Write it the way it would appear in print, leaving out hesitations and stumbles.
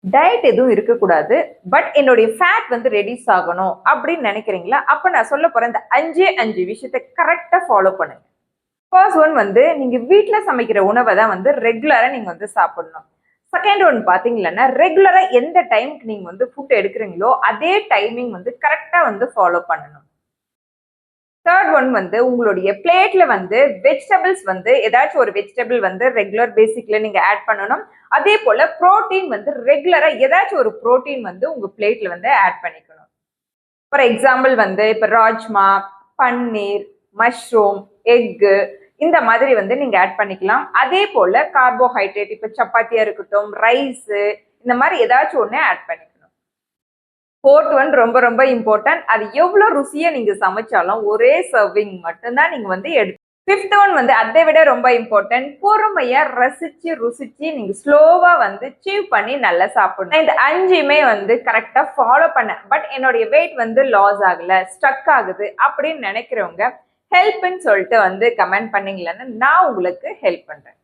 Diet எதுவும் இருக்கக்கூடாது. But என்னுடைய ஃபேட் வந்து ரெடியூஸ் ஆகணும் அப்படின்னு நினைக்கிறீங்களா? அப்ப நான் சொல்ல போற இந்த 5 விஷயத்த கரெக்ட்டா ஃபாலோ பண்ணுங்க. ஃபர்ஸ்ட் ஒன் வந்து நீங்க வீட்ல சமைக்கிற உணவ தான் வந்து ரெகுலரா நீங்க வந்து சாப்பிடணும். செகண்ட் ஒன் பாத்தீங்கன்னா, ரெகுலரா எந்த டைம்க்கு நீங்க வந்து ஃபுட் எடுக்கிறீங்களோ, அதே டைமிங் வந்து கரெக்ட்டா வந்து ஃபாலோ பண்ணணும். தேர்ட் ஒன் வந்து உங்களுடைய பிளேட்ல வந்து வெஜிடபிள்ஸ் வந்து ஏதாச்சும் ஒரு வெஜிடபிள் வந்து ரெகுலர் பேசிக்ல நீங்க ஆட் பண்ணணும். அதே போல புரோட்டீன் வந்து ரெகுலரா ஏதாச்சும் ஒரு புரோட்டீன் வந்து உங்க பிளேட்ல வந்து ஆட் பண்ணிக்கணும். ஃபார் எக்ஸாம்பிள் வந்து இப்ப ராஜ்மா, பன்னீர், மஷ்ரூம், எக்கு இந்த மாதிரி வந்து நீங்க ஆட் பண்ணிக்கலாம். அதே போல கார்போஹைட்ரேட் இப்ப சப்பாத்தியா இருக்கட்டும், ரைஸ் இந்த மாதிரி ஏதாச்சும் ஒண்ணு ஆட் பண்ணிக்கணும். ஃபோர்த் ஒன் ரொம்ப ரொம்ப இம்பார்ட்டன்ட். அது எவ்வளவு ருசியா நீங்க சமைச்சாலும் ஒரே சர்விங் மட்டும்தான் நீங்க வந்து ஃபிஃப்த் ஒன் வந்து அதை விட ரொம்ப இம்பார்ட்டன்ட். பொறுமையா ரசிச்சு ருசிச்சு நீங்க ஸ்லோவா வந்து சீவ் பண்ணி நல்லா சாப்பிடணும். இந்த 5மே வந்து கரெக்டா ஃபாலோ பண்ண பட் என்னுடைய வெயிட் வந்து லாஸ் ஆகல, ஸ்டக் ஆகுது அப்படின்னு நினைக்கிறவங்க ஹெல்ப்ன்னு சொல்லிட்டு வந்து கமெண்ட் பண்ணீங்களன்னு நான் உங்களுக்கு ஹெல்ப் பண்றேன்.